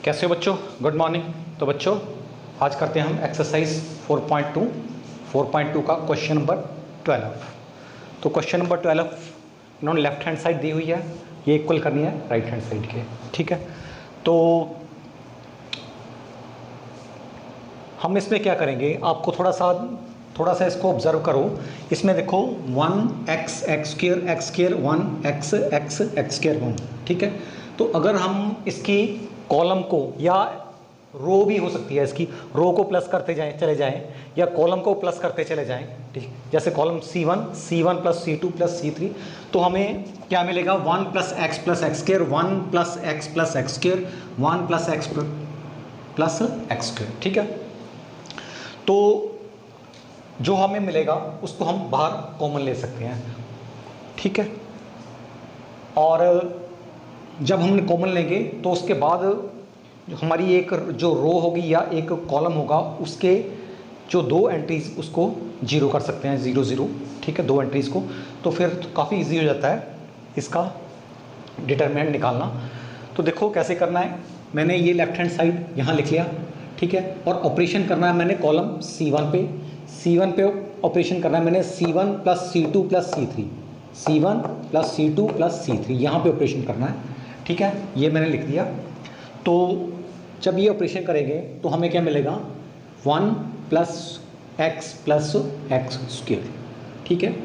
कैसे हो बच्चों? Good morning. तो बच्चों आज करते हैं हम एक्सरसाइज 4.2 का क्वेश्चन नंबर 12। तो क्वेश्चन नंबर 12 इन्होंने लेफ्ट हैंड साइड दी हुई है, ये इक्वल करनी है राइट हैंड साइड के। ठीक है, तो हम इसमें क्या करेंगे, आपको थोड़ा सा इसको ऑब्जर्व करो। इसमें देखो 1x x square 1x x square 1। ठीक है, तो अगर हम इसकी कॉलम को, या रो भी हो सकती है, इसकी रो को प्लस करते चले जाएं या कॉलम को प्लस करते चले जाएं, ठीक, जैसे column C1 plus C2 plus C3, तो हमें क्या मिलेगा 1 plus x square 1 plus x square 1 plus x square. ठीक है, तो जो हमें मिलेगा उसको हम बाहर कॉमन ले सकते हैं। ठीक है, और जब हमने कॉमन लेंगे तो उसके बाद हमारी एक जो रो होगी या एक कॉलम होगा, उसके जो दो एंट्रीज उसको जीरो कर सकते हैं, 0 0। ठीक है, दो एंट्रीज को, तो फिर काफ़ी इजी हो जाता है इसका डिटरमिनेंट निकालना। तो देखो कैसे करना है, मैंने ये लेफ्ट हैंड साइड यहाँ लिख लिया। ठीक है, और ऑपरेशन करना है मैंने कॉलम C1 पे ऑपरेशन करना है मैंने C1 plus C2 plus C3, C1 plus C2 plus C3, यहाँ पे ऑपरेशन करना है। ठीक है, ये मैंने लिख दिया। तो जब ये ऑपरेशन करेंगे तो हमें क्या मिलेगा 1 प्लस एक्स स्क्वायर। ठीक है,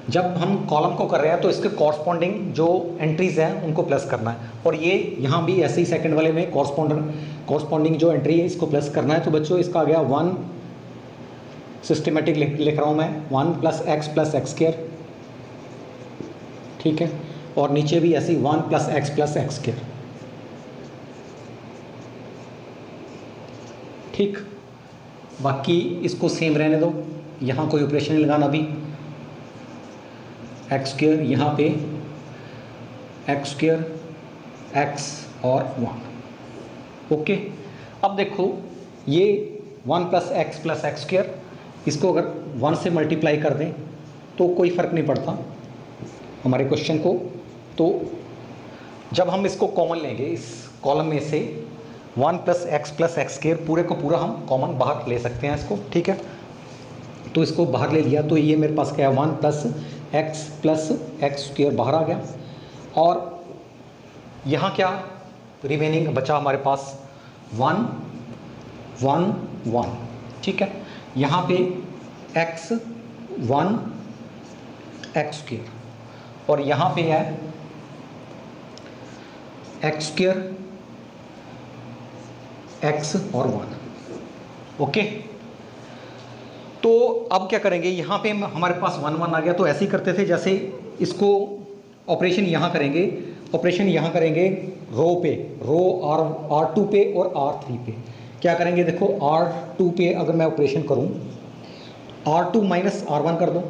जब हम कॉलम को कर रहे हैं तो इसके कॉरस्पॉन्डिंग जो एंट्रीज हैं उनको प्लस करना है, और ये यहाँ भी ऐसे ही सेकंड वाले में कॉरस्पॉन्डिंग जो एंट्री है इसको प्लस करना है। तो बच्चों इसका आ गया 1, सिस्टमेटिक लिख रहा हूँ मैं, 1 प्लस एक्स स्क्वायर। ठीक है, और नीचे भी ऐसे ही 1 प्लस एक्स स्क्वायर। ठीक, बाकी इसको सेम रहने दो, यहाँ कोई ऑपरेशन नहीं लगाना अभी। एक्स स्क्वायर यहाँ पे एक्स स्क्वायर एक्स और 1। ओके, अब देखो ये 1 प्लस एक्स स्क्वायर, इसको अगर 1 से मल्टीप्लाई कर दें तो कोई फ़र्क नहीं पड़ता हमारे क्वेश्चन को। तो जब हम इसको कॉमन लेंगे इस कॉलम में से 1 प्लस एक्स स्क्वायर, पूरे को पूरा हम कॉमन बाहर ले सकते हैं इसको। ठीक है, तो इसको बाहर ले लिया तो ये मेरे पास क्या है 1 प्लस एक्स स्क्वायर बाहर आ गया, और यहाँ क्या रिमेनिंग बचा हमारे पास 1 1 1। ठीक है, यहाँ पे x 1 एक्स स्क्वायर, और यहाँ पे है एक्स स्क्वायर एक्स और 1। ओके, तो अब क्या करेंगे, यहाँ पे हमारे पास 1 1 आ गया, तो ऐसे ही करते थे जैसे इसको ऑपरेशन यहाँ करेंगे रो पे, रो R2 पे और R3 पे। क्या करेंगे देखो, R2 पे अगर मैं ऑपरेशन करूँ R2 माइनस R1 कर दो।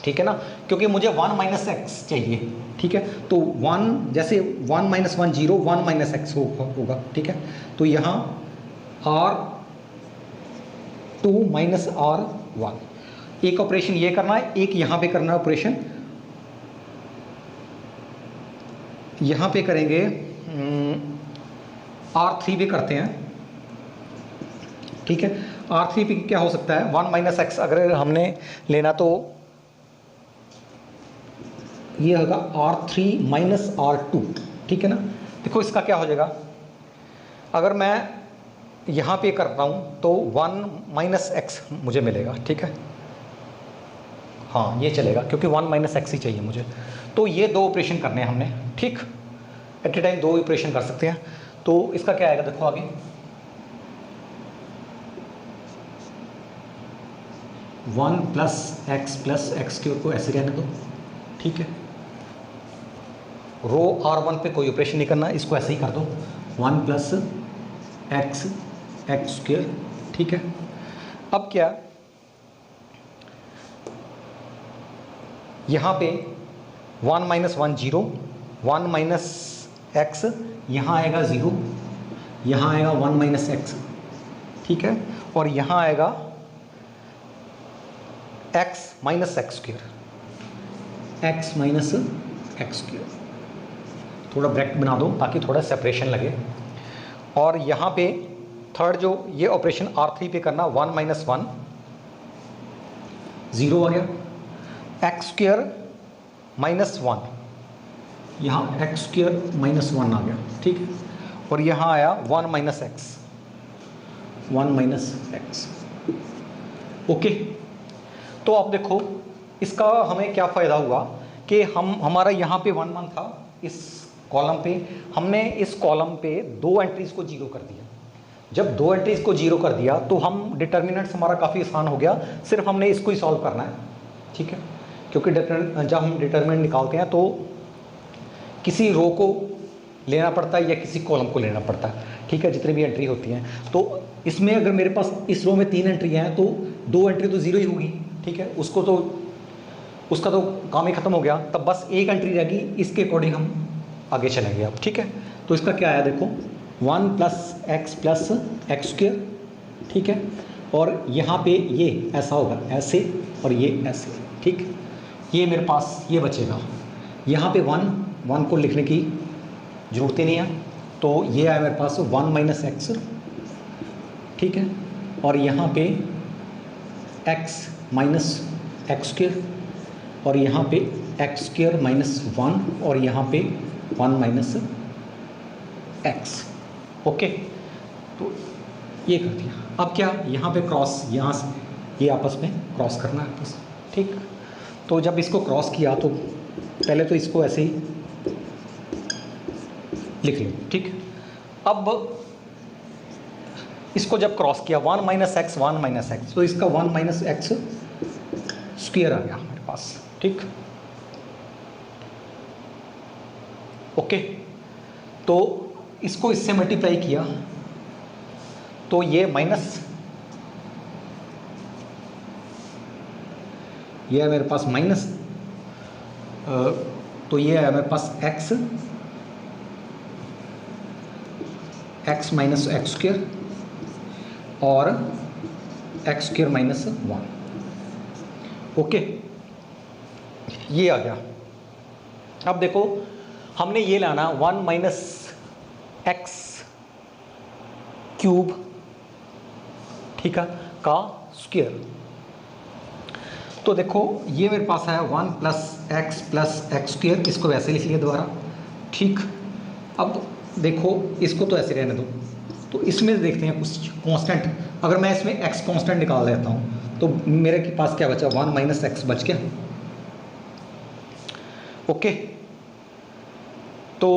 ठीक है ना, क्योंकि मुझे 1 माइनस एक्स चाहिए। ठीक है, तो 1 जैसे 1 माइनस 1 0, 1 माइनस एक्स होगा। ठीक है, तो यहाँ R2 माइनस R1, एक ऑपरेशन ये करना है, एक यहाँ पे करना है ऑपरेशन। यहाँ पे करेंगे R3 पे करते हैं। ठीक है, R3 पे क्या हो सकता है 1 माइनस एक्स अगर हमने लेना तो ये होगा R3 माइनस R2। ठीक है ना, देखो इसका क्या हो जाएगा, अगर मैं यहाँ पे करता हूँ तो 1 माइनस एक्स मुझे मिलेगा। ठीक है, हाँ ये चलेगा क्योंकि 1 माइनस एक्स ही चाहिए मुझे। तो ये दो ऑपरेशन करने हैं हमने। ठीक, एट ए टाइम दो ऑपरेशन कर सकते हैं। तो इसका क्या आएगा देखो आगे, 1 प्लस एक्स स्क्वायर को ऐसे रहने दो। ठीक है, रो R1 पे कोई ऑपरेशन नहीं करना, इसको ऐसे ही कर दो 1 प्लस एक्स स्क्वायर। ठीक है, अब क्या यहाँ पे 1 माइनस 1 0, 1 माइनस एक्स, यहाँ आएगा 0, यहाँ आएगा 1 माइनस एक्स। ठीक है, और यहाँ आएगा x minus x square, x minus x square. थोड़ा ब्रैकेट बना दो ताकि थोड़ा सेपरेशन लगे। और यहाँ पे थर्ड जो ये ऑपरेशन R3 पे करना, 1 माइनस 1 0 आ गया, एक्स स्क्र माइनस 1, यहाँ एक्स स्क्र माइनस 1 आ गया, ठीक है। और यहाँ आया 1 minus x, 1 minus x. Okay, तो अब देखो इसका हमें क्या फ़ायदा हुआ कि हमारा यहाँ पे 1 1 था इस कॉलम पे, हमने इस कॉलम पे 2 एंट्रीज को जीरो कर दिया। जब 2 एंट्रीज को जीरो कर दिया तो हम डिटर्मिनेंट्स हमारा काफ़ी आसान हो गया, सिर्फ हमने इसको ही सॉल्व करना है, ठीक है। क्योंकि जब हम डिटर्मिनेंट निकालते हैं तो किसी रो को लेना पड़ता है या किसी कॉलम को लेना पड़ता है, ठीक है, जितनी भी एंट्री होती हैं। तो इसमें अगर मेरे पास इस रो में 3 एंट्रियाँ हैं तो 2 एंट्री तो ज़ीरो ही होगी, ठीक है, उसका तो काम ही खत्म हो गया। तब बस एक एंट्री रहेगी, इसके अकॉर्डिंग हम आगे चलेंगे अब, ठीक है। तो इसका क्या आया देखो, 1 प्लस एक्स स्क्र, ठीक है। और यहाँ पे ये ऐसा होगा, ऐसे, और ये ऐसे, ठीक। ये मेरे पास ये बचेगा, यहाँ पे 1 को लिखने की ज़रूरत ही नहीं है, तो ये आया मेरे पास 1 माइनस एक्स, ठीक है। और यहाँ पे x माइनस एक्स स्क्र, और यहाँ पे एक्स स्क्र माइनस 1, और यहाँ पे 1 माइनस एक्स। ओके, तो ये कर दिया। अब क्या, यहाँ पे क्रॉस, यहाँ से ये आपस में क्रॉस करना है आपस, ठीक। तो जब इसको क्रॉस किया तो पहले तो इसको ऐसे ही लिख लो, ठीक। अब इसको जब क्रॉस किया 1 माइनस एक्स 1 माइनस एक्स, तो इसका 1 माइनस एक्स स्क्वायर आ गया मेरे पास, ठीक। ओके, तो इसको इससे मल्टीप्लाई किया तो ये माइनस, ये है मेरे पास माइनस, तो ये है मेरे पास एक्स माइनस एक्स स्क्वायर और एक्स स्क्वायर माइनस 1। ओके, ये आ गया। अब देखो हमने ये लाना 1 माइनस एक्स क्यूब, ठीक है, का स्क्वायर। तो देखो ये मेरे पास है 1 प्लस एक्स स्क्वायर, इसको वैसे लिख लिया दोबारा, ठीक। अब देखो इसको तो ऐसे रहने दो, तो इसमें देखते हैं कुछ कांस्टेंट। अगर मैं इसमें एक्स कांस्टेंट निकाल देता हूँ तो मेरे के पास क्या बचा, 1 माइनस एक्स बच गया। ओके, तो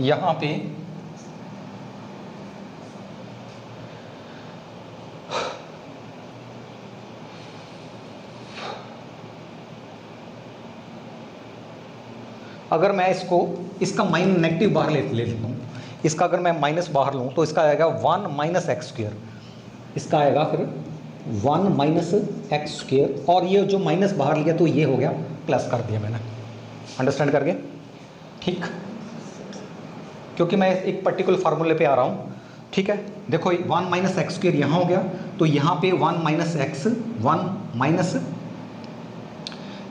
यहाँ पे अगर मैं इसका माइन नेगेटिव बाहर ले लेता हूँ, इसका अगर मैं माइनस बाहर लूँ तो इसका आएगा 1 माइनस एक्स स्क्वायर, इसका आएगा फिर 1 माइनस एक्स स्क्वायर, और ये जो माइनस बाहर लिया तो ये हो गया प्लस कर दिया मैंने, अंडरस्टैंड करके, ठीक। क्योंकि मैं एक पर्टिकुलर फार्मूले पे आ रहा हूँ, ठीक है। देखो 1 माइनस एक्स स्क्वायर यहाँ हो गया, तो यहाँ पे 1 minus x 1 minus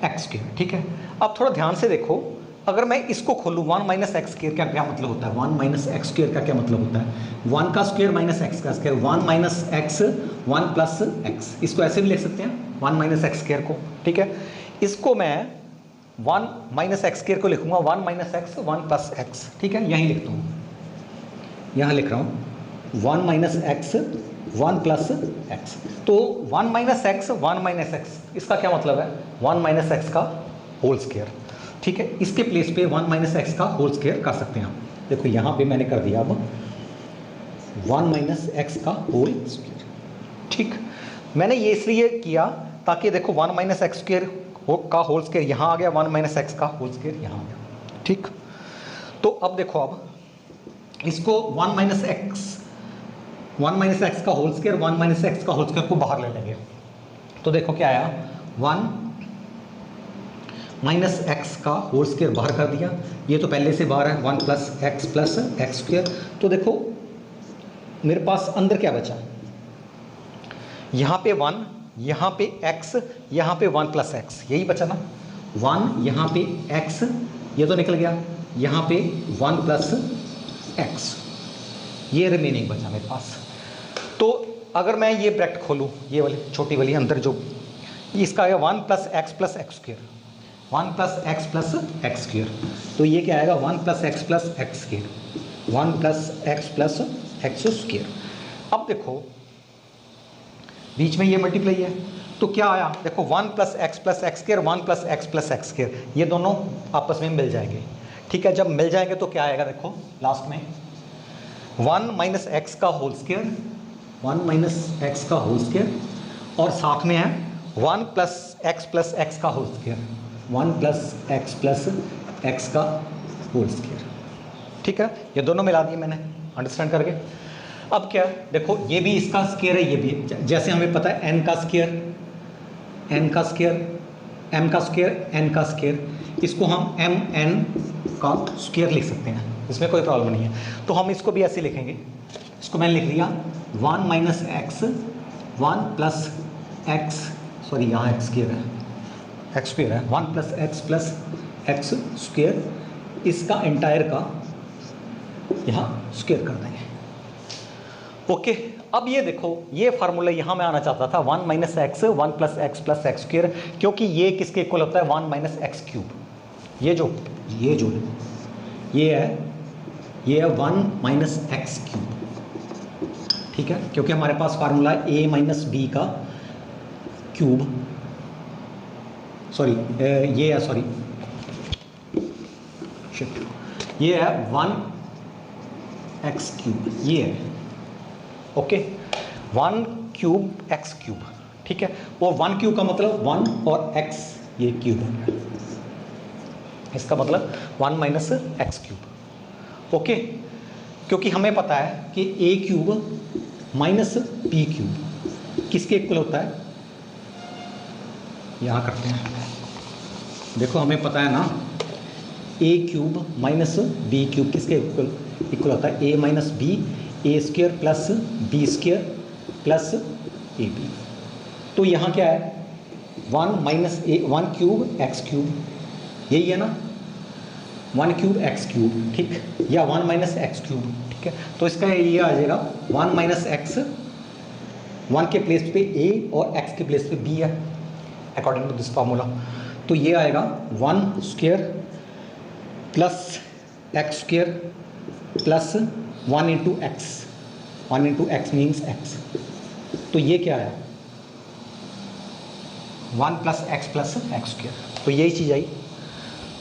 x square, ठीक है। अब थोड़ा ध्यान से देखो, अगर मैं इसको खोलूँ 1 माइनस एक्स स्क्वायर का क्या मतलब होता है, 1 माइनस एक्स स्क्वायर का क्या मतलब होता है, 1 का स्क्वायर माइनस एक्स का square, 1 minus x 1 plus x, इसको ऐसे भी लिख सकते हैं 1 माइनस एक्स स्क्वायर को, ठीक है। इसको मैं 1 माइनस एक्स स्क्वायर को लिखूंगा 1 माइनस एक्स 1 प्लस एक्स, ठीक है, यहीं लिखता हूँ, यहाँ लिख रहा हूँ 1 माइनस एक्स 1 प्लस एक्स। तो 1 माइनस एक्स 1 माइनस एक्स, इसका क्या मतलब है, 1 माइनस एक्स का होल स्क्वायर, ठीक है। इसके प्लेस पे 1 माइनस एक्स का होल स्क्वायर कर सकते हैं हम। देखो यहाँ पे मैंने कर दिया अब 1 माइनस एक्स का होल स्क्वायर, ठीक। मैंने ये इसलिए किया ताकि देखो 1 माइनस एक्स स्क्वायर का होल स्क्वायर यहाँ आ गया, 1 माइनस एक्स का होल स्क्वायर यहाँ आ गया, ठीक। तो अब देखो, अब इसको 1 माइनस एक्स का होल स्क्वायर 1 माइनस एक्स का होल स्क्वायर को बाहर ले लेंगे, तो देखो क्या आया, 1 माइनस एक्स का होल स्क्वायर बाहर कर दिया, ये तो पहले से बाहर है, 1 प्लस एक्स स्क्वायर। तो देखो मेरे पास अंदर क्या बचा, यहाँ पे 1, यहाँ पे x, यहाँ पे 1 प्लस एक्स, यही बचा ना, 1 यहाँ पे x, ये तो निकल गया, यहाँ पे 1 प्लस एक्स, ये रिमेनिंग बचा मेरे पास। तो अगर मैं ये ब्रैकेट खोलूँ, ये वाली छोटी वाली अंदर जो, इसका आएगा 1 plus x square, 1 plus x square. तो ये क्या आएगा 1 plus x square, 1 plus x square. अब देखो बीच में ये मल्टीप्लाई है, तो क्या आया देखो 1 plus x square, 1 plus x square, ये दोनों आपस में मिल जाएंगे। ठीक है, जब मिल जाएंगे तो क्या आएगा देखो लास्ट में 1 माइनस एक्स का होल स्क्वायर, 1 माइनस एक्स का होल स्क्वायर, और साथ में है 1 प्लस एक्स का होल स्क्वायर, 1 प्लस एक्स का होल स्क्वायर। ठीक है, ये दोनों मिला दिए मैंने, अंडरस्टैंड करके। अब क्या देखो, ये भी इसका स्क्वायर है, ये भी, जैसे हमें पता है n का स्क्वायर, m का स्क्वायर, n का स्क्वायर, इसको हम mn का स्क्वायर लिख सकते हैं, इसमें कोई प्रॉब्लम नहीं है। तो हम इसको भी ऐसे लिखेंगे, इसको मैंने लिख दिया 1 minus x, 1 plus x, sorry यहाँ एक्स स्क्वायर है, 1 प्लस एक्स स्क्वायर, इसका एंटायर का यहाँ स्क्वायर कर देंगे। ओके, अब ये देखो, ये फार्मूला यहाँ मैं आना चाहता था 1 minus x, 1 plus x square, क्योंकि ये किसके इक्वल होता है 1 माइनस एक्स क्यूब। ये है 1 माइनस एक्स क्यूब। ठीक है, क्योंकि हमारे पास फार्मूला है a माइनस बी का क्यूब, सॉरी ये है 1 एक्स क्यूब, ये है ओके, 1 क्यूब एक्स क्यूब। ठीक है, और 1 क्यूब का मतलब 1 और x ये क्यूब हो गया, इसका मतलब 1 माइनस एक्स क्यूब। ओके, क्योंकि हमें पता है कि a cube minus b cube किसके इक्वल होता है, यहाँ करते हैं, देखो हमें पता है ना a cube minus b cube किसके इक्वल होता है, a minus B, A square plus B square plus A B. तो यहाँ क्या है 1 माइनस 1 क्यूब एक्स क्यूब, यही है ना, 1 क्यूब एक्स क्यूब, ठीक, या 1 माइनस एक्स क्यूब। ठीक है, तो इसका ये आ जाएगा 1 माइनस एक्स, 1 के प्लेस पे a और x के प्लेस पे b है अकॉर्डिंग टू दिस फार्मूला। तो ये आएगा 1 square plus x square plus 1 into x, 1 into x means x. तो ये क्या है 1 प्लस एक्स स्क्वायर, तो यही चीज़ आई।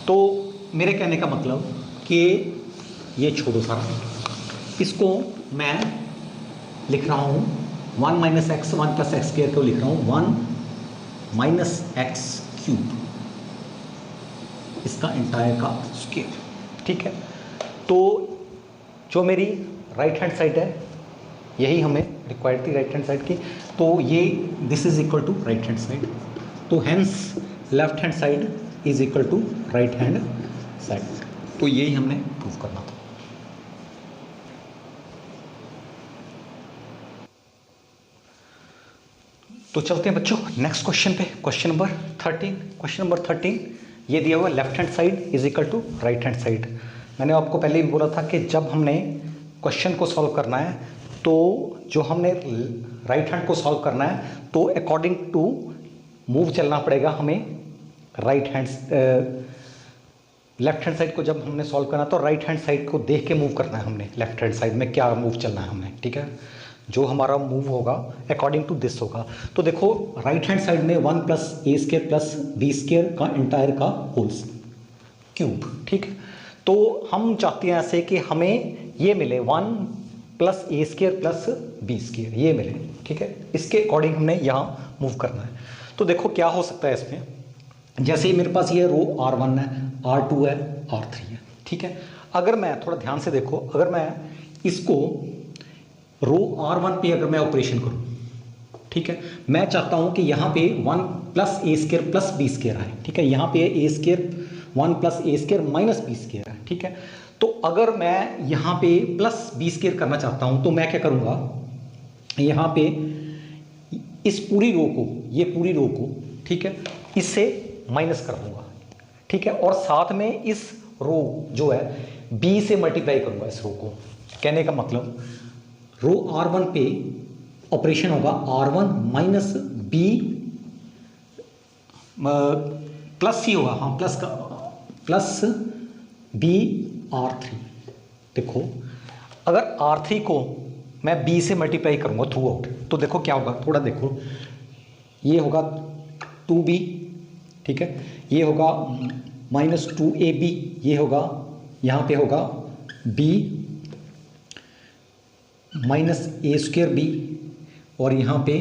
तो मेरे कहने का मतलब कि ये छोड़ो सारा, इसको मैं लिख रहा हूँ 1 minus x, 1 plus x square को लिख रहा हूँ 1 माइनस एक्स क्यूब, इसका एंटायर का स्क्वायर। ठीक है, तो जो मेरी राइट हैंड साइड है यही हमें रिक्वायर्ड थी राइट हैंड साइड की, तो ये this is equal to right hand side, तो hence left hand side is equal to right hand side. तो यही हमने प्रूव करना था। तो चलते हैं बच्चों नेक्स्ट क्वेश्चन पे, क्वेश्चन नंबर 13। क्वेश्चन नंबर 13 ये दिया हुआ left hand side is equal to right hand side. मैंने आपको पहले ही बोला था कि जब हमने क्वेश्चन को सॉल्व करना है तो जो हमने राइट हैंड को सॉल्व करना है तो अकॉर्डिंग टू मूव चलना पड़ेगा हमें right hand, left hand side को जब हमने सॉल्व करना तो राइट हैंड साइड को देख के मूव करना है हमने, लेफ्ट हैंड साइड में क्या मूव चलना है हमने। ठीक है, जो हमारा मूव होगा अकॉर्डिंग टू दिस होगा। तो देखो राइट हैंड साइड में 1 प्लस ए स्क्वायर प्लस बी स्क्वायर का एंटायर का होल्स क्यूब। ठीक, तो हम चाहते हैं ऐसे कि हमें ये मिले 1 प्लस ए स्क्वायर प्लस बी स्क्वायर, ये मिले। ठीक है, इसके अकॉर्डिंग हमने यहाँ मूव करना है। तो देखो क्या हो सकता है इसमें, जैसे ही मेरे पास ये रो R1 है, R2 है, R3 है। ठीक है, अगर मैं थोड़ा ध्यान से देखो, अगर मैं इसको रो R1 पे अगर मैं ऑपरेशन करूं, ठीक है, मैं चाहता हूं कि यहाँ पे 1 प्लस ए स्क्वायर प्लस बी स्क्वायर आए। ठीक है, यहाँ पे ए स्क्वायर 1 प्लस ए स्क्वायर माइनस बी स्क्वायर है। ठीक है, तो अगर मैं यहाँ पे प्लस बी स्क्वायर करना चाहता हूँ तो मैं क्या करूँगा, यहाँ पे इस पूरी रो को, ये पूरी रो को, ठीक है, इससे माइनस कर दूँगा। ठीक है, और साथ में इस रो जो है बी से मल्टीप्लाई करूंगा इस रो को। कहने का मतलब रो R1 पे ऑपरेशन होगा R1 माइनस बी प्लस सी होगा, हाँ प्लस का प्लस बी R3। देखो अगर R3 को मैं बी से मल्टीप्लाई करूंगा थ्रू आउट तो देखो क्या होगा, थोड़ा देखो, ये होगा 2b, ठीक है, ये होगा माइनस 2ab, ये होगा यहाँ पे होगा b माइनस ए स्क्वेयर बी और यहाँ पे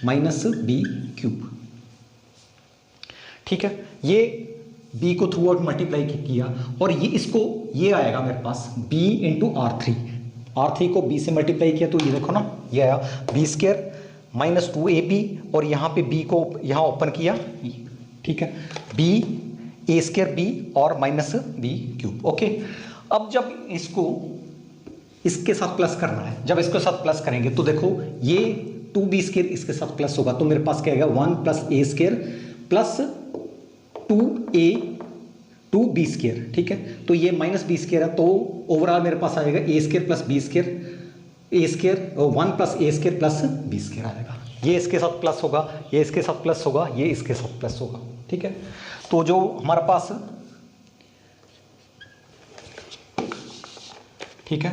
माइनस बी क्यूब, ठीक है। ये b को थ्रू आउट मल्टीप्लाई किया और ये इसको ये आएगा मेरे पास b इंटू R3 को b से मल्टीप्लाई किया तो ये देखो ना, ये आया बी स्क्वेयर माइनस 2ab और यहाँ पे b को यहाँ ओपन किया, ठीक है, b ए स्क्वेयर b और माइनस b क्यूब। ओके, अब जब इसको इसके साथ प्लस करना है, जब इसके साथ प्लस करेंगे तो देखो ये 2b स्क्वेयर इसके साथ प्लस होगा तो मेरे पास क्या आएगा 1 plus a square plus 2b square, ठीक है। तो ये माइनस बी स्क्वेयर है तो ओवरऑल मेरे पास आएगा ए square plus b square, A square 1 plus a square plus b square आएगा। ये इसके साथ प्लस होगा, ये इसके साथ प्लस होगा, ये इसके साथ प्लस होगा, ठीक है। तो जो हमारे पास, ठीक है,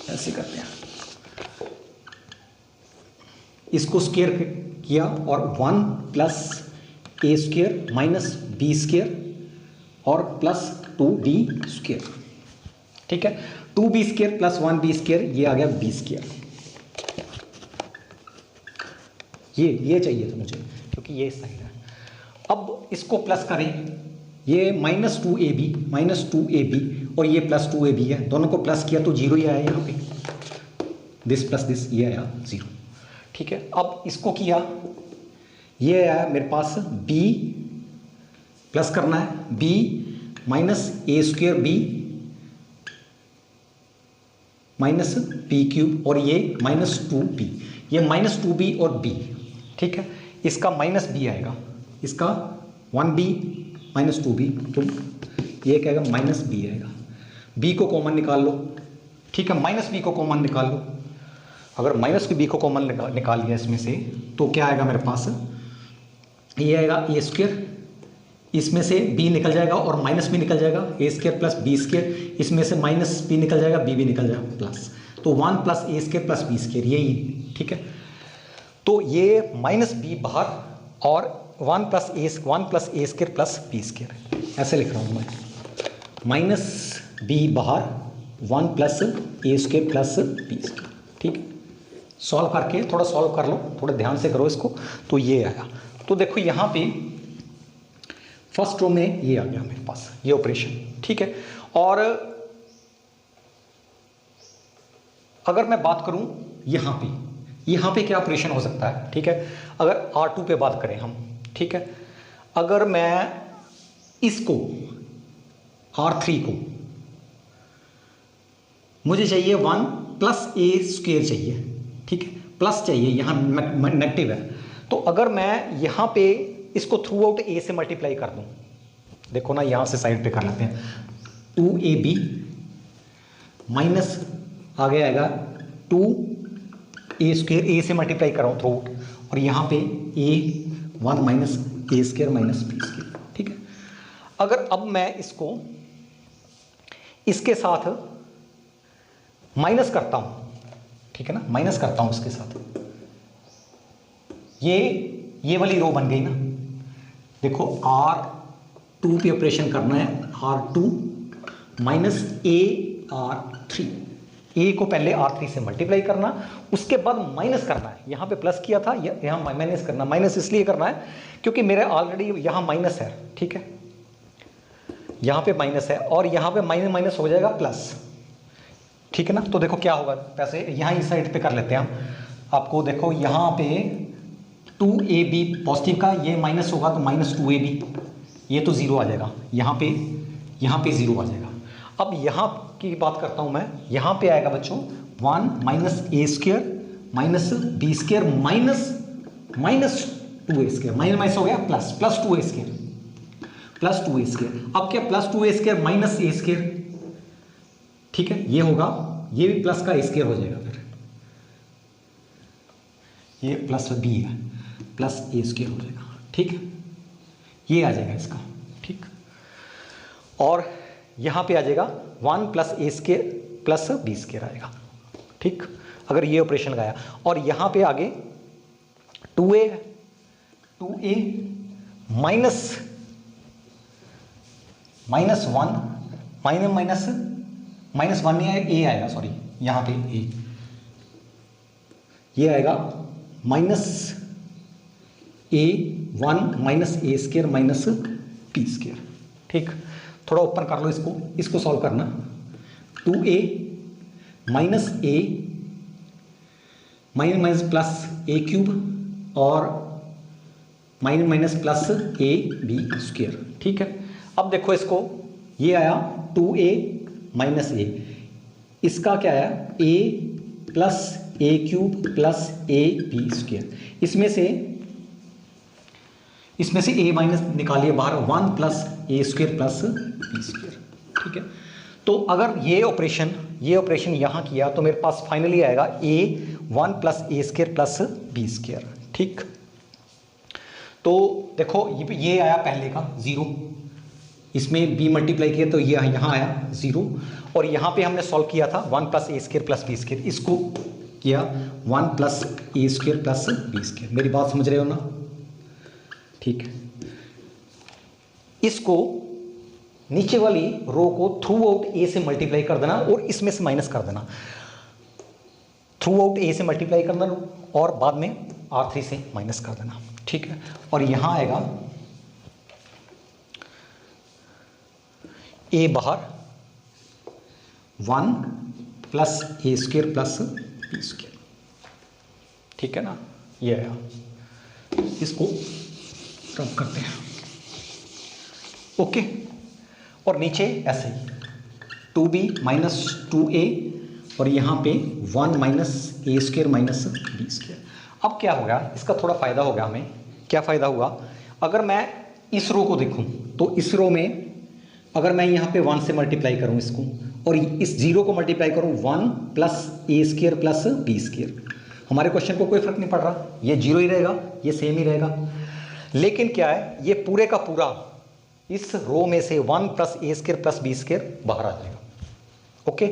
ऐसे करते हैं, इसको स्क्वायर किया और 1 प्लस ए स्क्वायर माइनस बी स्क्वायर और प्लस 2b स्क्वायर, ठीक है। 2b square plus 1b square, ये आ गया b स्क्वायर। ये चाहिए था मुझे क्योंकि ये साइड है। अब इसको प्लस करें, ये माइनस 2ab और ये प्लस 2ab है, दोनों को प्लस किया तो जीरो ही आया यहाँ पे, दिस प्लस दिस, ये आया 0, ठीक है। अब इसको किया, ये आया मेरे पास b प्लस करना है b माइनस ए square b minus b cube और ये माइनस 2b, ये माइनस 2b और b, ठीक है। इसका माइनस b आएगा, इसका 1b माइनस 2b, तो ये क्या आएगा माइनस b आएगा। b को कॉमन निकाल लो, ठीक है, माइनस b को कॉमन निकाल लो। अगर माइनस b को कॉमन निकाल लिया इसमें से तो क्या आएगा मेरे पास, ये आएगा ए स्क्वेयर, इसमें से b निकल जाएगा और माइनस b निकल जाएगा, ए स्क्वेयर प्लस बी स्क्वेयर, इसमें से माइनस b निकल जाएगा, b भी निकल जाएगा प्लस, तो 1 plus a square plus b square, यही, ठीक है। तो ये माइनस b बाहर और 1 plus a square plus b square, ऐसे लिख रहा हूँ मैं, माइनस b बाहर 1 plus a square plus b square, ठीक है। सॉल्व करके, थोड़ा सॉल्व कर लो, थोड़ा ध्यान से करो इसको, तो ये आया। तो देखो यहाँ पे फर्स्ट रो में ये आ गया मेरे पास, ये ऑपरेशन, ठीक है। और अगर मैं बात करूं यहाँ पे क्या ऑपरेशन हो सकता है, ठीक है। अगर R2 पे बात करें हम, ठीक है, अगर मैं इसको R3 को मुझे चाहिए 1 प्लस ए स्क्वेयर चाहिए, ठीक है, प्लस चाहिए, यहाँ नेगेटिव है, तो अगर मैं यहाँ पे इसको थ्रू आउट ए से मल्टीप्लाई कर दूं, देखो ना, यहाँ से साइड पे कर लेते हैं, 2ab माइनस आगे आएगा 2a स्क्वेयर, ए से मल्टीप्लाई कर रहा हूँ थ्रू आउट, और यहाँ पे a 1 minus A square minus B square, ठीक है। अगर अब मैं इसको इसके साथ माइनस करता हूँ, ठीक है ना, माइनस करता हूँ इसके साथ, ये वाली रो बन गई ना, देखो R2 पे ऑपरेशन करना है, R2 माइनस AR3, ए को पहले R3 से मल्टीप्लाई करना, उसके बाद माइनस करना है, यहाँ पे प्लस किया था, यहाँ माइनस करना, माइनस इसलिए करना है क्योंकि मेरे ऑलरेडी यहाँ माइनस है, ठीक है, यहाँ पे माइनस है और यहाँ पे माइनस माइनस हो जाएगा प्लस, ठीक है ना। तो देखो क्या होगा, वैसे यहाँ इस साइड पे कर लेते हैं हम, आपको देखो यहाँ पे 2ab पॉजिटिव का, ये माइनस होगा तो माइनस 2ab, ये तो 0 आ जाएगा, यहाँ पे 0 आ जाएगा। अब यहाँ की बात करता हूँ मैं, यहाँ पे आएगा बच्चों 1 माइनस ए square minus B square minus 2a², minus minus हो गया plus, plus 2a², plus 2a²। अब क्या प्लस 2a² माइनस a², ठीक है, ये होगा, ये भी प्लस का a² हो जाएगा, फिर ये प्लस b है, प्लस a² हो जाएगा, ठीक है, ये आ जाएगा इसका, ठीक। और यहाँ पे आ जाएगा 1 प्लस a² प्लस b² आएगा, ठीक, अगर ये ऑपरेशन लगाया। और यहाँ पे आगे 2a माइनस 1 माइनस 1 नहीं आएगा, a आएगा, सॉरी, यहाँ पे a, ये आएगा minus a1 minus a² minus b², ठीक। थोड़ा ओपन कर लो इसको, इसको सॉल्व करना। 2a minus a minus minus plus a³ और माइनस माइनस प्लस ab², ठीक है। अब देखो इसको, ये आया 2a माइनस a, इसका क्या आया a plus a³ plus ab², इसमें से a माइनस निकालिए बाहर, 1 प्लस a² प्लस b², ठीक है। तो अगर ये ऑपरेशन यहाँ किया तो मेरे पास फाइनली आएगा a 1 plus a² plus b², ठीक। तो देखो ये आया पहले का 0, इसमें b मल्टीप्लाई किया तो ये यहाँ आया 0, और यहाँ पे हमने सॉल्व किया था 1 प्लस a² प्लस b², इसको किया 1 प्लस a² प्लस b²। मेरी बात समझ रहे हो ना, ठीक है। इसको नीचे वाली रो को थ्रू आउट a से मल्टीप्लाई कर देना और इसमें से माइनस कर देना, थ्रू आउट a से मल्टीप्लाई कर देना और बाद में R3 से माइनस कर देना, ठीक है। और यहां आएगा a बाहर 1 प्लस a² प्लस b², ठीक है ना, ये आया। इसको रब करते हैं, ओके। और नीचे ऐसे ही 2b माइनस 2a और यहाँ पे 1 माइनस a² माइनस b²। अब क्या होगा, इसका थोड़ा फ़ायदा होगा हमें। क्या फ़ायदा हुआ, अगर मैं इस रो को देखूं तो इस रो में अगर मैं यहाँ पे 1 से मल्टीप्लाई करूँ इसको और इस 0 को मल्टीप्लाई करूँ 1 प्लस a² प्लस b², हमारे क्वेश्चन को कोई फर्क नहीं पड़ रहा, ये 0 ही रहेगा, ये सेम ही रहेगा। लेकिन क्या है, ये पूरे का पूरा इस रो में से 1 प्लस a² प्लस b² बाहर आ जाएगा, ओके।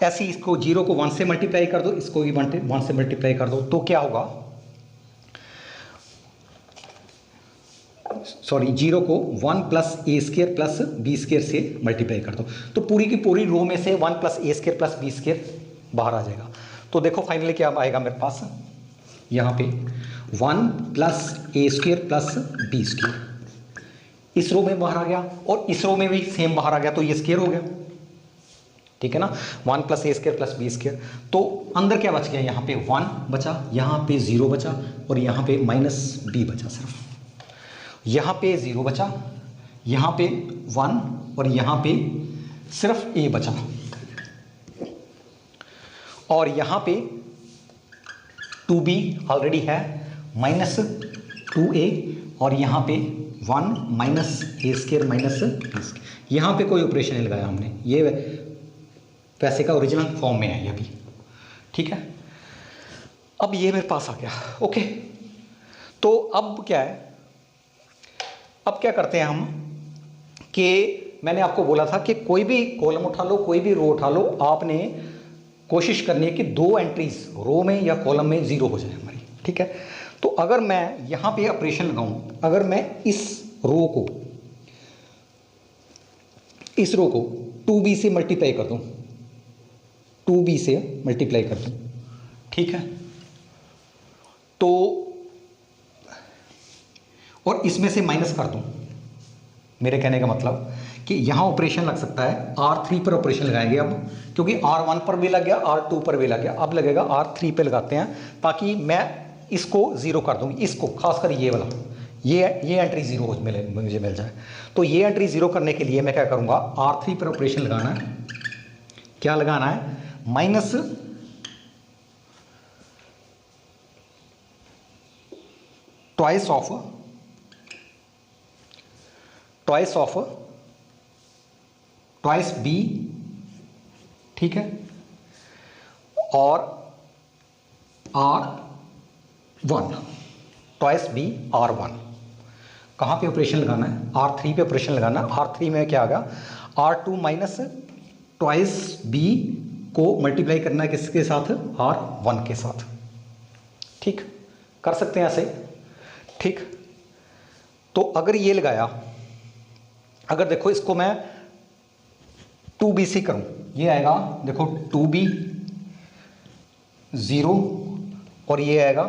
ऐसे ही इसको 0 को 1 से मल्टीप्लाई कर दो, इसको भी 1 से मल्टीप्लाई कर दो, तो क्या होगा, सॉरी 0 को 1 प्लस a² प्लस b² से मल्टीप्लाई कर दो, तो पूरी की पूरी रो में से 1 प्लस a² प्लस b² बाहर आ जाएगा। तो देखो फाइनली क्या आएगा मेरे पास, यहाँ पे 1 प्लस a² प्लस b², इस रो में बाहर आ गया और इस रो में भी सेम बाहर आ गया, तो ये स्क्वायर हो गया, ठीक है ना, 1 प्लस a² प्लस b²। तो अंदर क्या बच गया, यहाँ पे 1 बचा, यहाँ पे 0 बचा और यहाँ पे माइनस b बचा, सिर्फ यहाँ पे 0 बचा, यहाँ पे 1 और यहाँ पे सिर्फ a बचा, और यहाँ पे 2b ऑलरेडी है माइनस 2a और यहाँ पे 1 माइनस a² माइनस b²। यहाँ पे कोई ऑपरेशन नहीं लगाया हमने, ये वैसे का ओरिजिनल फॉर्म में है ये भी, ठीक है। अब ये मेरे पास आ गया, ओके। तो अब क्या है, अब क्या करते हैं हम कि मैंने आपको बोला था कि कोई भी कॉलम उठा लो, कोई भी रो उठा लो, आपने कोशिश करनी है कि 2 एंट्रीज रो में या कॉलम में 0 हो जाए हमारी, ठीक है। तो अगर मैं यहाँ पे ऑपरेशन लगाऊं, अगर मैं इस रो को 2b से मल्टीप्लाई कर दूं, 2b से मल्टीप्लाई कर दूं, ठीक है, तो और इसमें से माइनस कर दूं, मेरे कहने का मतलब कि यहाँ ऑपरेशन लग सकता है, R3 पर ऑपरेशन लगाएंगे अब, क्योंकि R1 पर भी लग गया, R2 पर भी लग गया, अब लगेगा R3 पे लगाते हैं, ताकि मैं इसको 0 कर दूँ, इसको खासकर ये वाला, ये एंट्री 0 मुझे मिल जाए। तो ये एंट्री 0 करने के लिए मैं क्या करूँगा, R3 पर ऑपरेशन लगाना है, क्या लगाना है, minus twice of twice B, ठीक है, और R1, ट्वाइस बी R1। कहाँ पे ऑपरेशन लगाना है? R3 पे ऑपरेशन लगाना है। R3 में क्या आ गया? R2 माइनस ट्वाइस बी को मल्टीप्लाई करना है किसके साथ? R1 के साथ। ठीक, कर सकते हैं ऐसे। ठीक, तो अगर ये लगाया, अगर देखो इसको मैं 2BC करूं, ये आएगा देखो 2B 0 और ये आएगा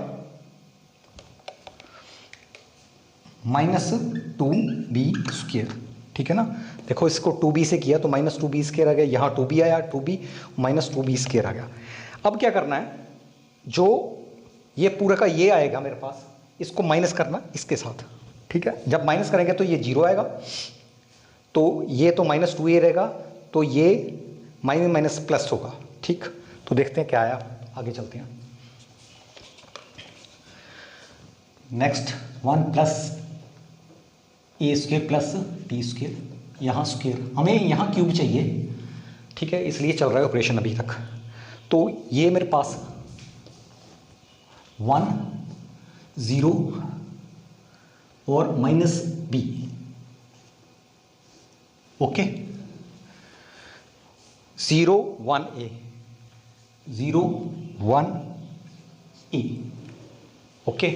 -2B²। ठीक है ना? देखो इसको 2B से किया तो -2B² आ गया, यहाँ 2B आया, 2B -2B² आ गया। अब क्या करना है, जो ये पूरा का ये आएगा मेरे पास, इसको माइनस करना इसके साथ। ठीक है, जब माइनस करेंगे तो ये 0 आएगा, तो ये तो -2A रहेगा, तो ये माइनस प्लस होगा। ठीक, तो देखते हैं क्या आया, आगे चलते हैं। नेक्स्ट 1 + A² + B², यहाँ स्क्वेयर, हमें यहाँ क्यूब चाहिए। ठीक है, इसलिए चल रहा है ऑपरेशन अभी तक। तो ये मेरे पास 1 0 और -B। Okay, 0 1 A, 0 1 A। Okay,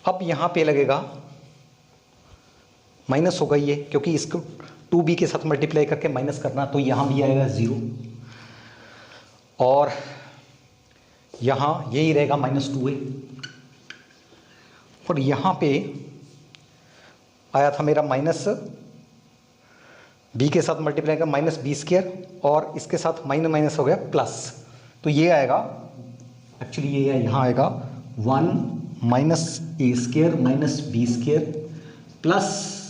अब यहाँ पे लगेगा माइनस होगा ये, क्योंकि इसको 2B के साथ मल्टीप्लाई करके माइनस करना, तो यहाँ भी आएगा 0 और यहाँ यही रहेगा -2A। और यहाँ पे आया था मेरा -B के साथ मल्टीप्लाई कर -B² और इसके साथ माइनस हो गया प्लस, तो ये आएगा, एक्चुअली ये यहाँ आएगा 1 -A² -B² +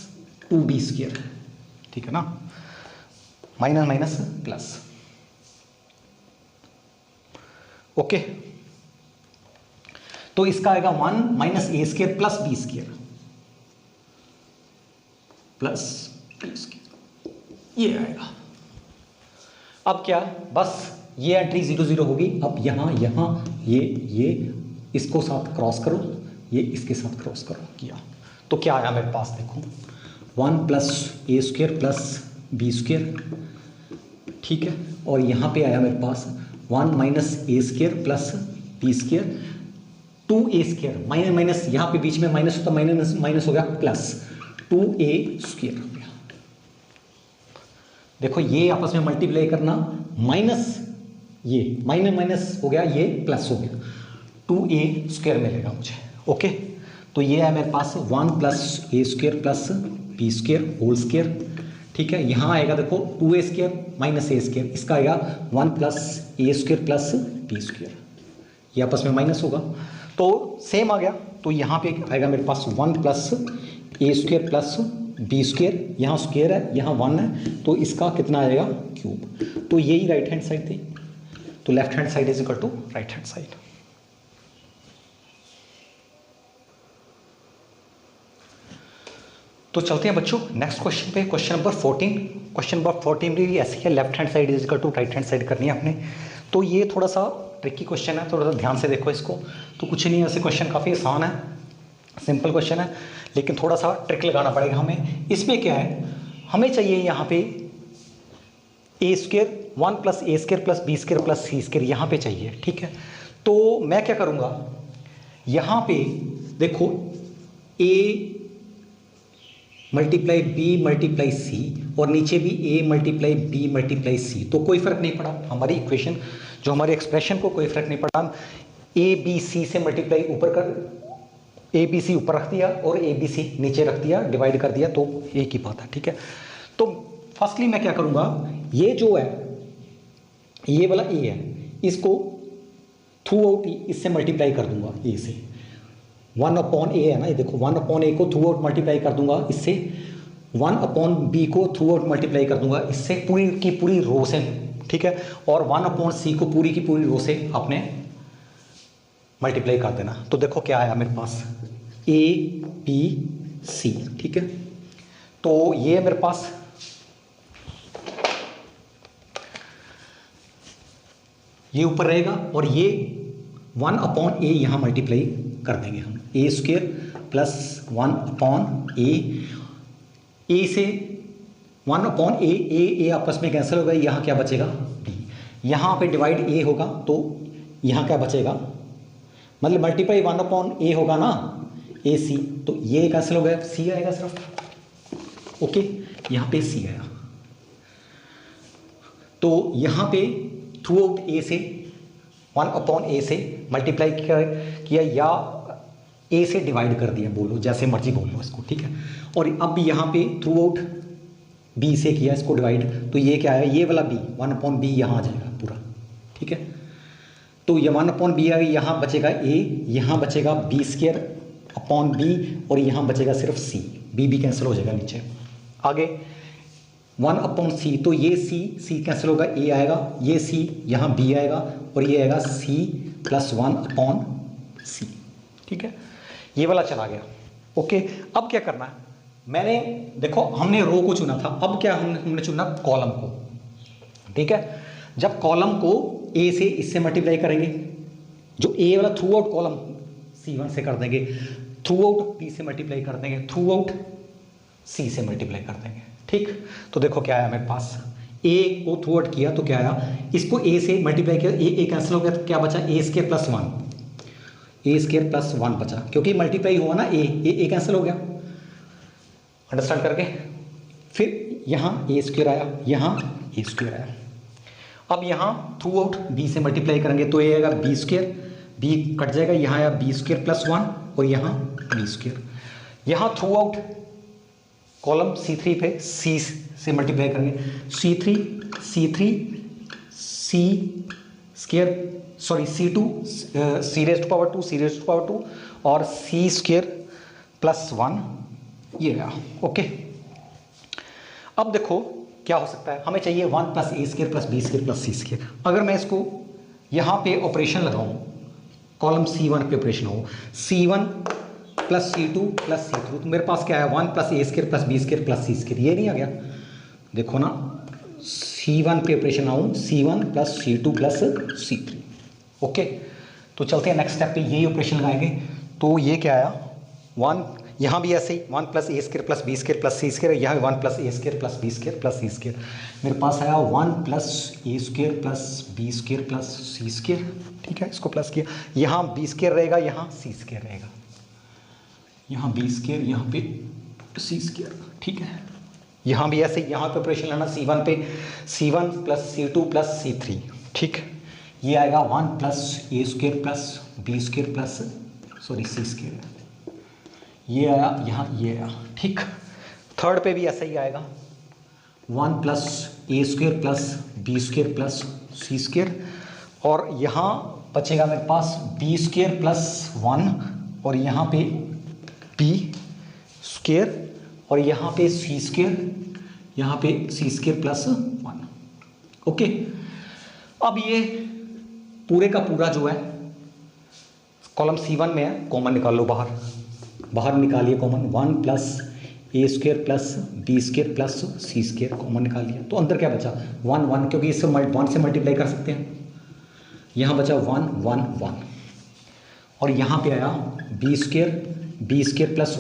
2B²। ठीक है ना? Minus plus. ओके, तो इसका आएगा 1 -A² + B² + B², ये आएगा। अब क्या, बस ये एंट्री 0 0 होगी। अब यहाँ ये इसको साथ क्रॉस करो, ये इसके साथ क्रॉस करो, किया तो क्या आया मेरे पास, देखो 1 + A² + B²। ठीक है, और यहाँ पे आया मेरे पास 1 -A² + B², 2A², माइनस यहाँ पे बीच में माइनस होता, माइनस हो गया प्लस 2A² हो गया। देखो ये आपस में मल्टीप्लाई करना, माइनस ये माइनस हो गया, ये प्लस हो गया, 2A² मिलेगा मुझे। ओके, तो ये है मेरे पास 1 + A² + B² होल स्क्वायर। ठीक है, यहाँ आएगा देखो 2A² -A², इसका आएगा 1 + A² + B², ये आपस में माइनस होगा, तो सेम आ गया। तो यहाँ पे आएगा मेरे पास 1 + A² + B², यहाँ स्क्वायर है, यहाँ 1 है, तो इसका कितना आएगा, क्यूब। तो यही राइट हैंड साइड थी, तो left hand side is equal to right hand side. तो चलते हैं बच्चों नेक्स्ट क्वेश्चन पे, क्वेश्चन नंबर 14। क्वेश्चन नंबर 14 भी ऐसे है, left hand side is equal to right hand side करनी है आपने। तो ये थोड़ा सा ट्रिकी क्वेश्चन है, थोड़ा सा ध्यान से देखो इसको। तो कुछ नहीं है, वैसे क्वेश्चन काफ़ी आसान है, सिंपल क्वेश्चन है, लेकिन थोड़ा सा ट्रिक लगाना पड़ेगा हमें। इसमें क्या है, हमें चाहिए यहाँ पे A², 1 + A² + B² + C² यहाँ पे चाहिए। ठीक है, तो मैं क्या करूँगा, यहाँ पे देखो A × B × C और नीचे भी A × B × C, तो कोई फर्क नहीं पड़ा, हमारी इक्वेशन जो हमारे एक्सप्रेशन को कोई फर्क नहीं पड़ा। ABC से मल्टीप्लाई ऊपर कर, ABC ऊपर रख दिया और ABC नीचे रख दिया, डिवाइड कर दिया, तो एक ही बात है। ठीक है, तो फर्स्टली मैं क्या करूँगा, ये जो है ये वाला A है, इसको थ्रू आउट इससे मल्टीप्लाई कर दूंगा, A से 1/A है ना, ये देखो 1/A को थ्रू आउट मल्टीप्लाई कर दूंगा इससे, 1/B को थ्रू आउट मल्टीप्लाई कर दूंगा इससे, पूरी की पूरी रो से। ठीक है, और 1/C को पूरी की पूरी रो से आपने मल्टीप्लाई कर देना। तो देखो क्या आया मेरे पास, ए बी सी, ठीक है। तो ये मेरे पास ये ऊपर रहेगा और ये 1/a यहाँ मल्टीप्लाई कर देंगे हम, ए स्क्वेयर प्लस 1/a, ए से 1/a, ए आपस में कैंसिल हो गए, यहाँ क्या बचेगा b, यहाँ पे डिवाइड a होगा तो यहाँ क्या बचेगा, मतलब मल्टीप्लाई 1/a होगा ना ए सी, तो ये कैंसिल हो गया, c आएगा सिर्फ, ओके। यहाँ पे c आया, तो यहाँ पे थ्रू आउट ए से 1/a से मल्टीप्लाई किया या ए से डिवाइड कर दिया, बोलो जैसे मर्जी बोल लो इसको, ठीक है। और अब यहाँ पे थ्रू आउट बी से किया इसको डिवाइड, तो ये क्या है, ये वाला b 1/b यहाँ आ जाएगा पूरा, ठीक है। तो ये 1/b आएगा, यहाँ बचेगा a, यहाँ बचेगा b²/b और यहाँ बचेगा सिर्फ c, b कैंसिल हो जाएगा नीचे। आगे 1/c, तो ये c कैंसिल होगा, a आएगा, ये c यहाँ b आएगा और ये आएगा c + 1/c, ठीक है। ये वाला चला गया, ओके। अब क्या करना है, मैंने देखो हमने रो को चुना था, अब क्या हमने चुना कॉलम को, ठीक है। जब कॉलम को a से इससे मल्टीप्लाई करेंगे, जो a वाला थ्रू आउट कॉलम c1 से कर देंगे, थ्रू आउट b से मल्टीप्लाई कर देंगे, थ्रू आउट c से मल्टीप्लाई कर देंगे, ठीक। तो देखो क्या आया मेरे पास, a को थ्रू आउट किया तो क्या आया, इसको a से मल्टीप्लाई किया, a कैंसिल हो गया तो क्या बचा, a² + 1, a² + 1 बचा, क्योंकि मल्टीप्लाई हुआ ना a कैंसिल हो गया, अंडरस्टैंड करके। फिर यहाँ a² आया, यहाँ a² आया। अब यहाँ थ्रू आउट b से मल्टीप्लाई करेंगे तो ये आएगा b², b कट जाएगा, यहाँ आया b² + 1 और यहाँ b²। यहाँ थ्रू आउट कॉलम C3 पे c से मल्टीप्लाई करेंगे, C2 c²2 और c² + 1 ये रहा, ओके। अब देखो क्या हो सकता है, हमें चाहिए 1 + a² + b² + c²। अगर मैं इसको यहाँ पे ऑपरेशन लगाऊं, कॉलम C1 पे ऑपरेशन हो, C1 + C2 + C3, तो मेरे पास क्या है, 1 + a² + b² + c², ये नहीं आ गया, देखो ना, C1 पे ऑपरेशन आऊँ, C1 + C2 + C3, ओके। तो चलते हैं नेक्स्ट स्टेप पे, यही ऑपरेशन लगाएंगे। तो ये क्या आया, 1, यहाँ भी ऐसे ही 1 + a² + b² + c², यहाँ 1 + a² + b² + c², मेरे पास आया 1 + a² + b² + c², ठीक है। इसको प्लस किया, यहाँ b² रहेगा, यहाँ c² रहेगा, यहाँ b², यहाँ पे c², ठीक है। यहाँ भी ऐसे, यहाँ पे ऑपरेशन लेना, C1 पे C1 + C2 + C3, ठीक। ये आएगा 1 + a² + b² + c², ये आया, यहाँ ये आया, ठीक। थर्ड पे भी ऐसा ही आएगा, 1 + a² + b² + c², और यहाँ बचेगा मेरे पास b² + 1 और यहाँ पे b² और यहाँ पे c², यहाँ पे c² + 1, ओके। अब ये पूरे का पूरा जो है कॉलम C1 में है, कॉमन निकाल लो, बाहर निकालिए common, 1 + a² + b² + c² common निकाल लिया, तो अंदर क्या बचा, 1 1, क्योंकि इससे 1 से मल्टीप्लाई कर सकते हैं, यहाँ बचा 1 1 1 और यहाँ पे आया b² +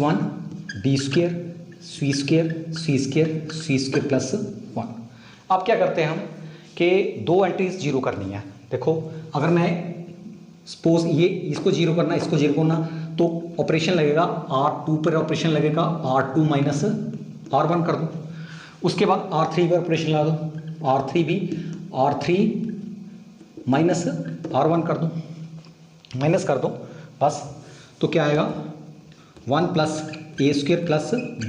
1 b² c² + 1। अब क्या करते हैं हम कि दो एंट्रीज जीरो करनी है। देखो अगर मैं सपोज ये इसको जीरो करना, इसको जीरो करना, तो ऑपरेशन लगेगा R2 पर, ऑपरेशन लगेगा R2 - R1 कर दो, उसके बाद R3 पर ऑपरेशन लगा दो, R3 भी R3 - R1 कर दो, माइनस कर दो बस। तो क्या आएगा, 1 + a² +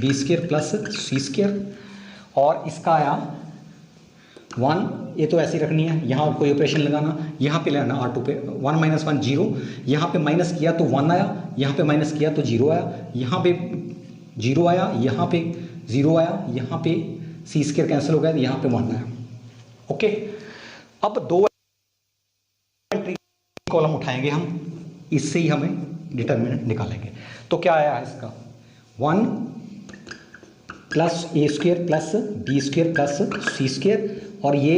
b² + c², और इसका आया 1, ये तो ऐसी रखनी है, यहाँ कोई ऑपरेशन लगाना, यहाँ पे लेना R2 पे, 1 - 1 0, यहाँ पे माइनस किया तो 1 आया, यहाँ पे माइनस किया तो 0 आया, यहाँ पे 0 आया, यहाँ पे 0 आया, यहाँ पे c² कैंसिल हो गया, यहाँ पे 1 आया, ओके। अब दो एंट्री कॉलम उठाएंगे हम, इससे ही हमें डिटर्मिनेंट निकालेंगे। तो क्या आया इसका 1 plus a square plus b square plus c square, और ये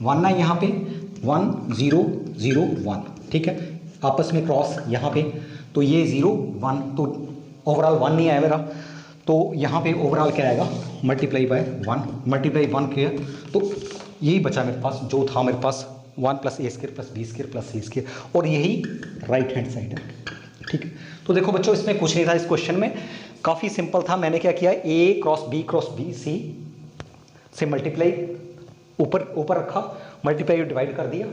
1 है यहाँ पे 1 0 0 1, ठीक है, आपस में क्रॉस यहाँ पे, तो ये 0 1, तो ओवरऑल 1 नहीं आया मेरा, तो यहाँ पे ओवरऑल क्या आएगा मल्टीप्लाई बाय 1, मल्टीप्लाई 1 किया तो यही बचा मेरे पास, जो था मेरे पास 1 plus a square plus b square plus c square, और यही राइट हैंड साइड है, ठीक है। तो देखो बच्चों इसमें कुछ नहीं था, इस क्वेश्चन में काफ़ी सिंपल था। मैंने क्या किया, ए क्रॉस बी सी से मल्टीप्लाई ऊपर रखा, मल्टीप्लाई डिवाइड कर दिया,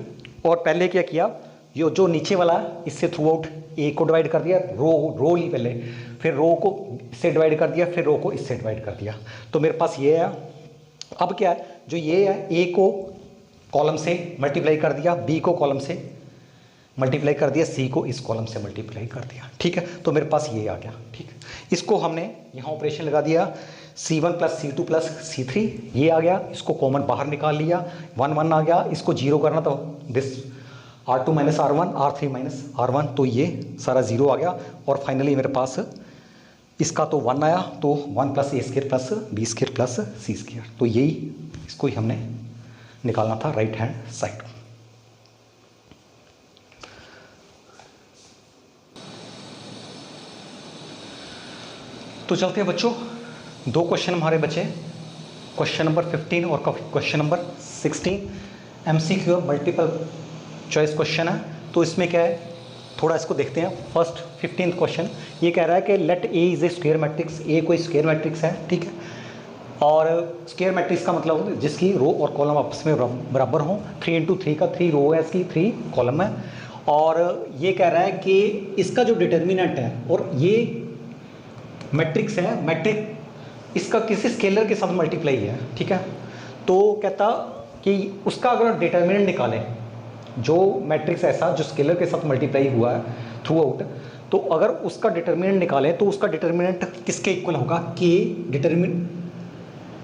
और पहले क्या किया, ये जो नीचे वाला इससे थ्रू आउट ए को डिवाइड कर दिया, रो ली पहले, फिर रो को इससे डिवाइड कर दिया, फिर रो को इससे डिवाइड कर दिया, तो मेरे पास ये है। अब क्या है, जो ये है ए को कॉलम से मल्टीप्लाई कर दिया, बी को कॉलम से मल्टीप्लाई कर दिया, सी को इस कॉलम से मल्टीप्लाई कर दिया, ठीक है, तो मेरे पास ये आ गया, ठीक है। इसको हमने यहाँ ऑपरेशन लगा दिया, C1 plus C2 plus C3, ये आ गया, इसको कॉमन बाहर निकाल लिया, 1 1 आ गया, इसको जीरो करना तो this R2 minus R1 R3 minus R1, तो ये सारा जीरो आ गया, और फाइनली मेरे पास इसका तो 1 आया, तो 1 plus a square plus b square plus c square, तो यही इसको ही हमने निकालना था राइट हैंड साइड। तो चलते हैं बच्चों, 2 क्वेश्चन हमारे बचे, क्वेश्चन नंबर 15 और question number 16, MCQ multiple choice question है। तो इसमें क्या है, थोड़ा इसको देखते हैं। फर्स्ट 15th क्वेश्चन ये कह रहा है कि let a is a square matrix, a कोई स्क्वायर मैट्रिक्स है, ठीक है, और स्क्वायर मैट्रिक्स का मतलब जिसकी रो और कॉलम आपस में बराबर हों, 3 इंटू 3 का 3 रो है, इसकी 3 कॉलम है, और ये कह रहा है कि इसका जो डिटर्मिनेंट है, और ये मैट्रिक्स है, मैट्रिक इसका किसी स्केलर के साथ मल्टीप्लाई है, ठीक है, तो कहता कि उसका अगर डिटर्मिनेंट निकालें, जो मैट्रिक्स ऐसा जो स्केलर के साथ मल्टीप्लाई हुआ है थ्रू आउट, तो अगर उसका डिटर्मिनेंट निकालें तो उसका डिटर्मिनेंट किसके इक्वल होगा, के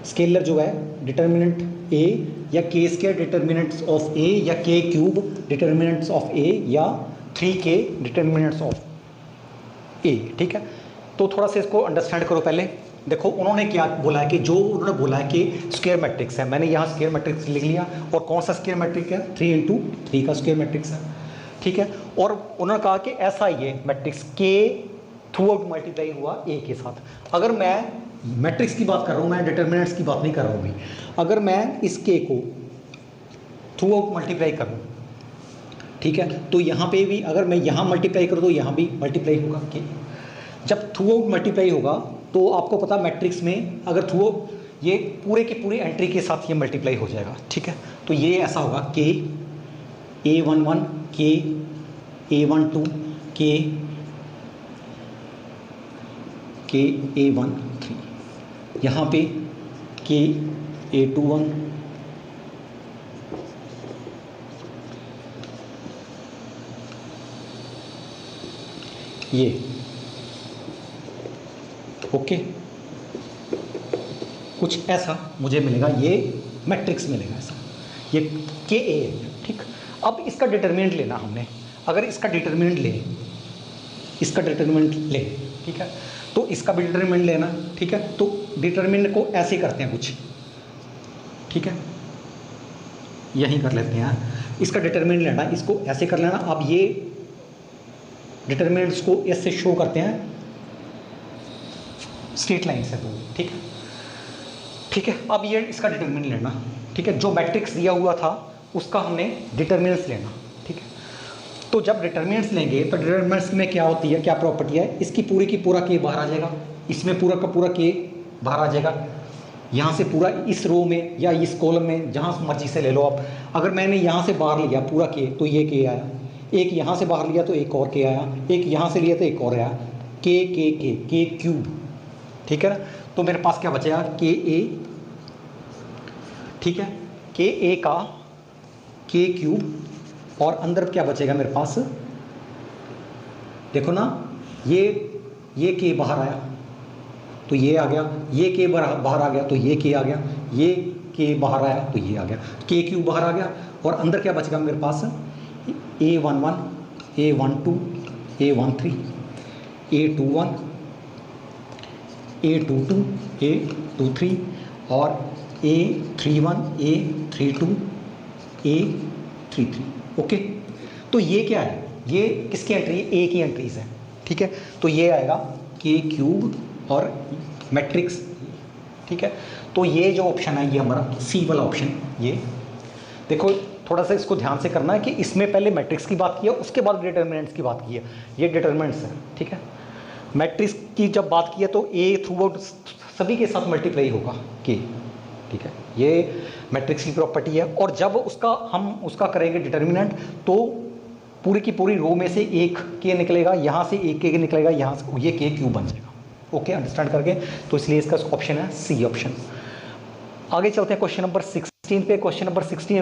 स्केलर जो है डिटर्मिनेंट ए, या के स्क्वायर डिटर्मिनेंट्स ऑफ ए, या के क्यूब डिटर्मिनेंट्स ऑफ ए, या 3k डिटर्मिनेंट्स ऑफ ए, ठीक है। तो थोड़ा सा इसको अंडरस्टैंड करो पहले। देखो उन्होंने क्या बोला है कि जो उन्होंने बोला है कि स्क्वायर मैट्रिक्स है, मैंने यहाँ स्क्वायर मैट्रिक्स लिख लिया, और कौन सा स्क्वायर मैट्रिक्स है, 3 इंटू 3 का स्क्वायर मैट्रिक्स है, ठीक है, और उन्होंने कहा कि ऐसा ये मैट्रिक्स के थ्रू आउट मल्टीप्लाई हुआ ए के साथ। अगर मैं मैट्रिक्स की बात कर रहा हूँ, मैं डिटर्मिनेंट्स की बात नहीं कर रहा हूँ अभी, अगर मैं इस के को थ्रू आउट मल्टीप्लाई करूँ, ठीक है, तो यहाँ पे भी अगर मैं यहाँ मल्टीप्लाई करूँ तो यहाँ भी मल्टीप्लाई होगा के। जब थ्रू आउट मल्टीप्लाई होगा तो आपको पता मैट्रिक्स में अगर थ्रू ये पूरे की पूरी एंट्री के साथ ये मल्टीप्लाई हो जाएगा, ठीक है, तो ये ऐसा होगा के A11 के A12 के A13, यहाँ पे के A21 ये ओके, कुछ ऐसा मुझे मिलेगा, ये मैट्रिक्स मिलेगा ऐसा, ये के ए है, ठीक। अब इसका डिटर्मिनेंट लेना हमने, अगर इसका डिटर्मिनेंट ले, इसका डिटर्मिनेंट ले, ठीक है, तो इसका भी डिटर्मिनेंट लेना, ठीक है, तो डिटर्मिनेंट को ऐसे करते हैं कुछ, ठीक है, यही कर लेते हैं, इसका डिटर्मिनेंट लेना, इसको ऐसे कर लेना। अब ये डिटर्मिनेंट्स को ऐसे शो करते हैं स्ट्रेट लाइन से, तो ठीक है, ठीक है। अब ये इसका डिटर्मिनेंट लेना, ठीक है, जो मैट्रिक्स दिया हुआ था उसका हमने डिटर्मिनेंट्स लेना, ठीक है। तो जब डिटर्मिनेंट्स लेंगे तो डिटर्मिनेंट्स में क्या होती है, क्या प्रॉपर्टी है, इसकी पूरी की पूरा के बाहर आ जाएगा, इसमें पूरा का पूरा के बाहर आ जाएगा, यहाँ से पूरा इस रो में या इस कॉलम में जहाँ मर्जी से ले लो आप। अगर मैंने यहाँ से बाहर लिया पूरा के तो ये के आया, एक यहाँ से बाहर लिया तो एक और के आया, एक यहाँ से लिया तो एक और आया, के क्यूब, ठीक है ना। तो मेरे पास क्या बचेगा, के ए, ठीक है, के ए का के क्यूब, और अंदर क्या बचेगा मेरे पास, देखो ना, ये के बाहर आया तो ये आ गया, ये के बाहर आ गया तो ये के आ गया, ये के बाहर आया तो ये आ गया, के क्यूब बाहर आ गया, और अंदर क्या बचेगा मेरे पास, A11 A12 A13, A21, A22, A23 और A31, A32, A33। ओके, तो ये क्या है, ये किसकी एंट्री है, ए की एंट्रीज है, ठीक है। तो ये आएगा के क्यूब और मैट्रिक्स, ठीक है। तो ये जो ऑप्शन है ये हमारा सी वाला ऑप्शन, ये देखो थोड़ा सा इसको ध्यान से करना है कि इसमें पहले मैट्रिक्स की बात की है, उसके बाद डिटर्मिनेंट्स की बात की है, ये डिटर्मिनेंट्स है, ठीक है। मैट्रिक्स की जब बात की है तो ए थ्रू आउट सभी के साथ मल्टीप्लाई होगा के, ठीक है, ये मैट्रिक्स की प्रॉपर्टी है। और जब हम उसका करेंगे डिटर्मिनेंट तो पूरी की पूरी रो में से एक के निकलेगा, यहाँ से एक के निकलेगा, यहाँ से ये के क्यूब बन जाएगा। ओके, अंडरस्टैंड करके, तो इसलिए इसका ऑप्शन है सी ऑप्शन। आगे चलते हैं क्वेश्चन नंबर 16 पे। Question number 16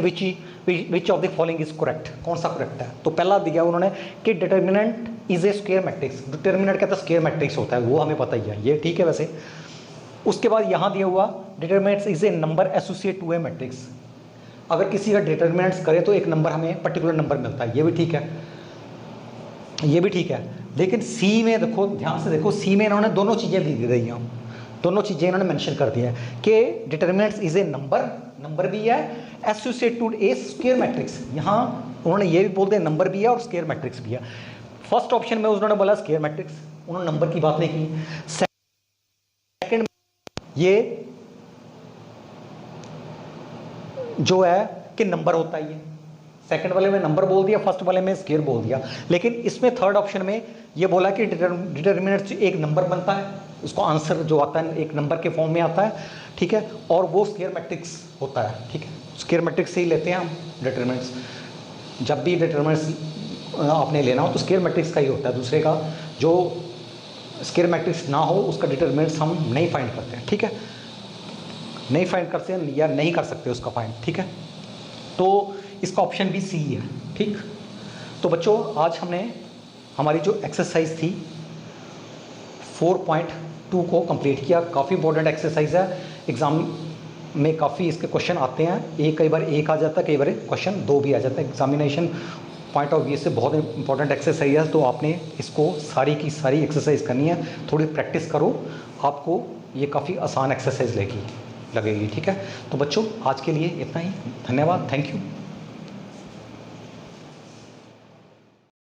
which of the following is correct, कौन सा करेक्ट है। तो पहला दिया उन्होंने कि determinant is a square matrix, determinant कहता है स्क्वायर मैट्रिक्स होता है, वो हमें पता ही है, ये ठीक है वैसे। उसके बाद यहाँ दिया हुआ determinant is a number associate to a matrix, अगर किसी का डिटर्मिनेंट्स करे तो एक नंबर हमें पर्टिकुलर नंबर मिलता है, ये भी ठीक है, ये भी ठीक है। लेकिन सी में देखो, ध्यान से देखो, सी में इन्होंने दोनों चीज़ें दी रही हैं, दोनों चीज़ें इन्होंने मेंशन कर दिया है कि डिटर्मिनेंट्स इज ए नंबर भी है, associate to a square matrix, यहाँ उन्होंने ये भी बोल दिया नंबर भी है और स्क्वायर मैट्रिक्स भी है। फर्स्ट ऑप्शन में उन्होंने बोला स्क्वायर मैट्रिक्स, उन्होंने नंबर की बात नहीं की। सेकंड ये जो है कि नंबर होता है, ये सेकंड वाले में नंबर बोल दिया, फर्स्ट वाले में स्क्वायर बोल दिया। लेकिन इसमें थर्ड ऑप्शन में ये बोला कि डिटर्मिनेंट एक नंबर बनता है, उसको आंसर जो आता है एक नंबर के फॉर्म में आता है, ठीक है, और वो स्क्वायर मैट्रिक्स होता है, ठीक है। स्क्वायर मैट्रिक्स से ही लेते हैं हम डिटर्मिनेंट्स, जब भी डिटर्मिनेंट्स आपने लेना हो तो स्क्वायर मैट्रिक्स का ही होता है, दूसरे का जो स्क्वायर मैट्रिक्स ना हो उसका डिटर्मिनेंट्स हम नहीं फाइंड करते हैं, ठीक है, नहीं फाइंड करते हैं या नहीं कर सकते उसका फाइंड, ठीक है। तो इसका ऑप्शन भी सी है, ठीक। तो बच्चों आज हमने हमारी जो एक्सरसाइज थी 4.2 को कंप्लीट किया। काफ़ी इंपॉर्टेंट एक्सरसाइज है, एग्ज़ाम में काफ़ी इसके क्वेश्चन आते हैं, कई बार एक आ जाता है, कई बार क्वेश्चन 2 भी आ जाता है। एग्जामिनेशन पॉइंट ऑफ व्यू से बहुत इंपॉर्टेंट एक्सरसाइज है, तो आपने इसको सारी की सारी एक्सरसाइज करनी है, थोड़ी प्रैक्टिस करो, आपको ये काफ़ी आसान एक्सरसाइज लगेगी, ठीक है। तो बच्चों आज के लिए इतना ही, धन्यवाद, थैंक यू।